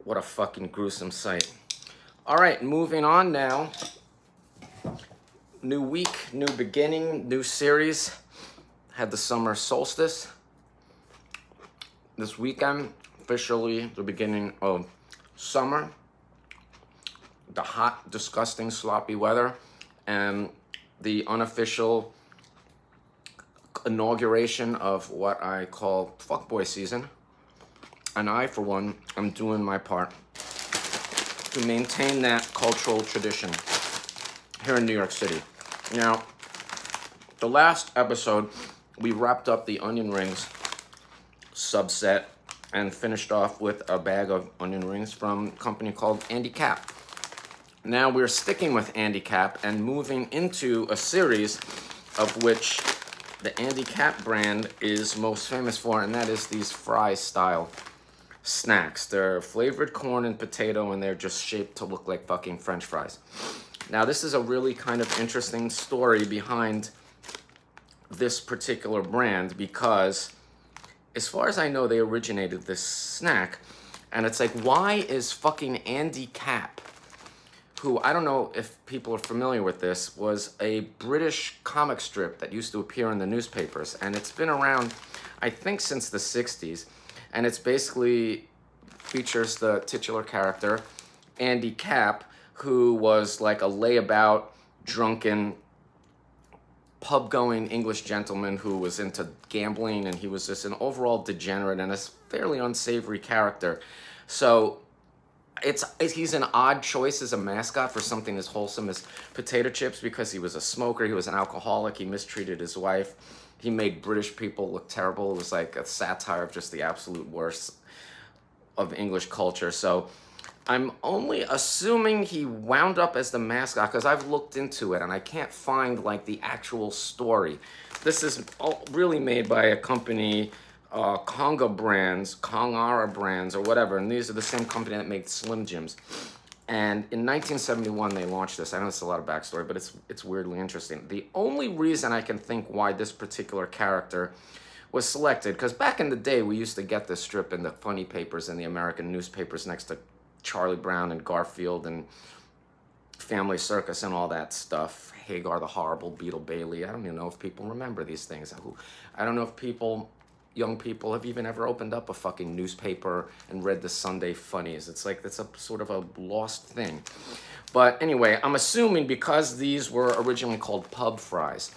What a fucking gruesome sight. All right, moving on now. New week, new beginning, new series. Had the summer solstice. This weekend, officially the beginning of summer. The hot, disgusting, sloppy weather. And the unofficial inauguration of what I call fuckboy season. And I, for one, am doing my part to maintain that cultural tradition here in New York City. Now, the last episode, we wrapped up the onion rings subset and finished off with a bag of onion rings from a company called CAPP. Now we're sticking with CAPP and moving into a series of which the CAPP brand is most famous for, and that is these fry-style snacks. They're flavored corn and potato, and they're just shaped to look like fucking French fries. Now, this is a really kind of interesting story behind this particular brand because, as far as I know, they originated this snack, and it's like, why is fucking CAPP, who, I don't know if people are familiar with this, was a British comic strip that used to appear in the newspapers, and it's been around, I think, since the 60s, and it's basically features the titular character, CAPP, who was like a layabout, drunken, pub-going English gentleman who was into gambling, and he was just an overall degenerate and a fairly unsavory character. So he's an odd choice as a mascot for something as wholesome as potato chips because he was a smoker, he was an alcoholic, he mistreated his wife, he made British people look terrible. It was like a satire of just the absolute worst of English culture. So I'm only assuming he wound up as the mascot because I've looked into it and I can't find like the actual story. This is really made by a company, Kongara brands or whatever, and these are the same company that made Slim Jims. And in 1971 they launched this. I know it's a lot of backstory, but it's weirdly interesting. The only reason I can think why this particular character was selected, because back in the day we used to get this strip in the funny papers in the American newspapers next to Charlie Brown and Garfield and Family Circus and all that stuff. Hagar the Horrible, Beetle Bailey. I don't even know if people remember these things. I don't know if young people have even ever opened up a fucking newspaper and read the Sunday funnies. It's like, that's a sort of a lost thing. But anyway, I'm assuming because these were originally called pub fries,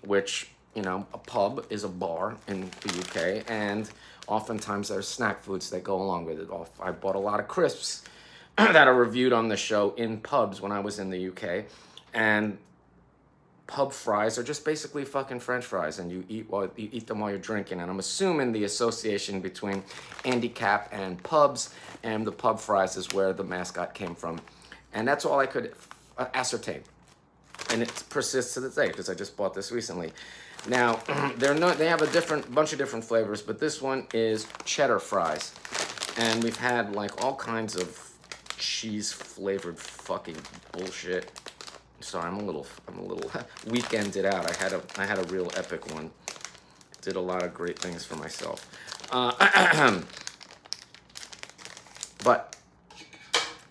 which, you know, a pub is a bar in the UK, and oftentimes there's snack foods that go along with it. I bought a lot of crisps that are reviewed on the show in pubs when I was in the UK, and pub fries are just basically fucking French fries, and you eat them while you're drinking. And I'm assuming the association between CAPP and pubs and the pub fries is where the mascot came from, and that's all I could ascertain. And it persists to this day because I just bought this recently. Now, they have a bunch of different flavors, but this one is cheddar fries. And we've had like all kinds of cheese flavored fucking bullshit. Sorry, I'm a little weekended out. I had a real epic one. Did a lot of great things for myself. But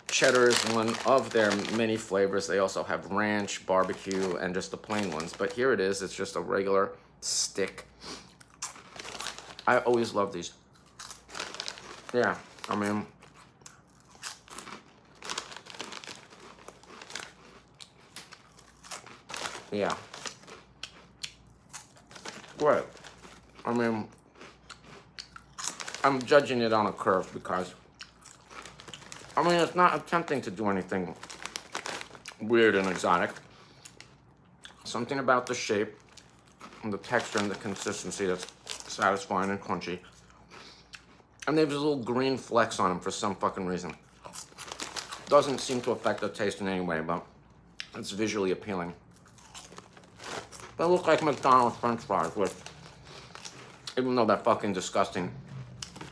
cheddar is one of their many flavors. They also have ranch, barbecue, and just the plain ones. But here it is. It's just a regular stick. I always love these. Yeah, I mean, yeah. Great. I mean, I'm judging it on a curve because, I mean, it's not attempting to do anything weird and exotic. Something about the shape and the texture and the consistency that's satisfying and crunchy. And they have this little green flecks on them for some fucking reason. Doesn't seem to affect the taste in any way, but it's visually appealing. They look like McDonald's French fries, which, even though they're fucking disgusting,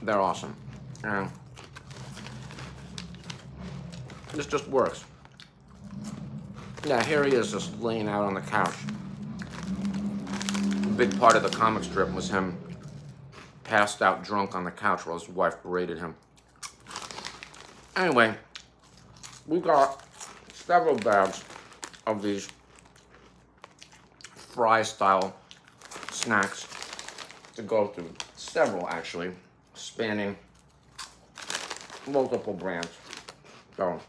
they're awesome. And this just works. Yeah, here he is just laying out on the couch. A big part of the comic strip was him passed out drunk on the couch while his wife berated him. Anyway, we got several bags of these fry-style snacks to go through. Several, actually, spanning multiple brands. So,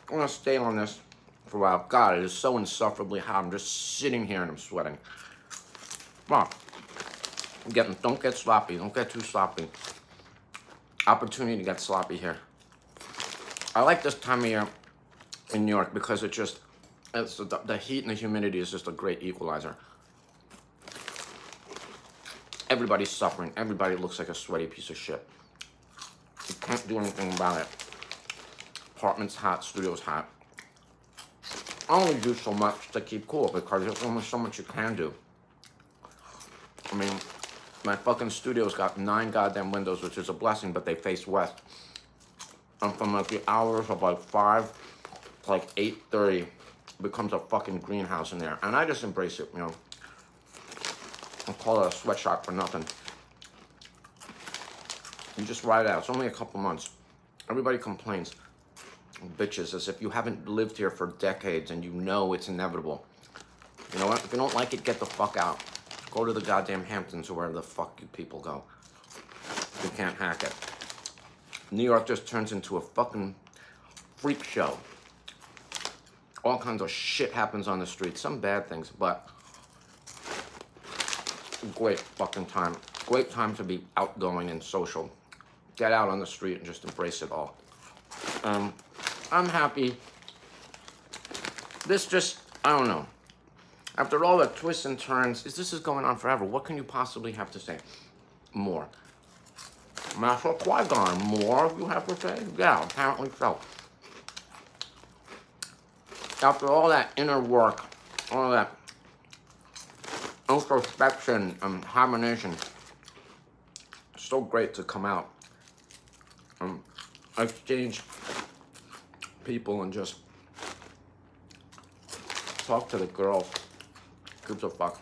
I'm gonna stay on this for a while. God, it is so insufferably hot. I'm just sitting here and I'm sweating. Come on. Don't get sloppy. Don't get too sloppy. Opportunity to get sloppy here. I like this time of year in New York because the heat and the humidity is just a great equalizer. Everybody's suffering. Everybody looks like a sweaty piece of shit. You can't do anything about it. Apartment's hot, studio's hot. I only do so much to keep cool because there's only so much you can do. I mean, my fucking studio's got 9 goddamn windows, which is a blessing, but they face west. And from like the hours of like 5 to like 8:30, becomes a fucking greenhouse in there. And I just embrace it, you know. I call it a sweatshop for nothing. You just ride it out. It's only a couple months. Everybody complains. Bitches, as if you haven't lived here for decades and you know it's inevitable. You know what? If you don't like it, get the fuck out. Go to the goddamn Hamptons or wherever the fuck you people go. You can't hack it. New York just turns into a fucking freak show. All kinds of shit happens on the streets. Some bad things, but great fucking time. Great time to be outgoing and social. Get out on the street and just embrace it all. I'm happy. This just, I don't know. After all the twists and turns, this is going on forever. What can you possibly have to say? More. Master Qui-Gon, more you have to say? Yeah, apparently so. After all that inner work, all that introspection and harmonization, it's so great to come out and exchange people and just talk to the girls. Gives a fuck.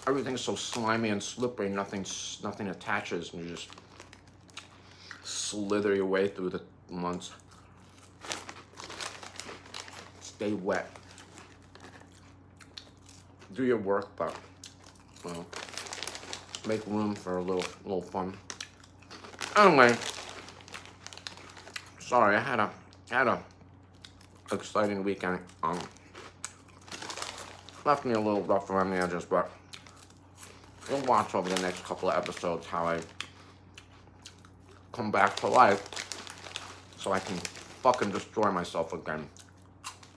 Everything's so slimy and slippery, nothing attaches, and you just slither your way through the months. Stay wet. Do your work, but well, make room for a little fun. Anyway, sorry, I had a exciting weekend. Left me a little rough around the edges, but you'll watch over the next couple of episodes how I come back to life so I can fucking destroy myself again.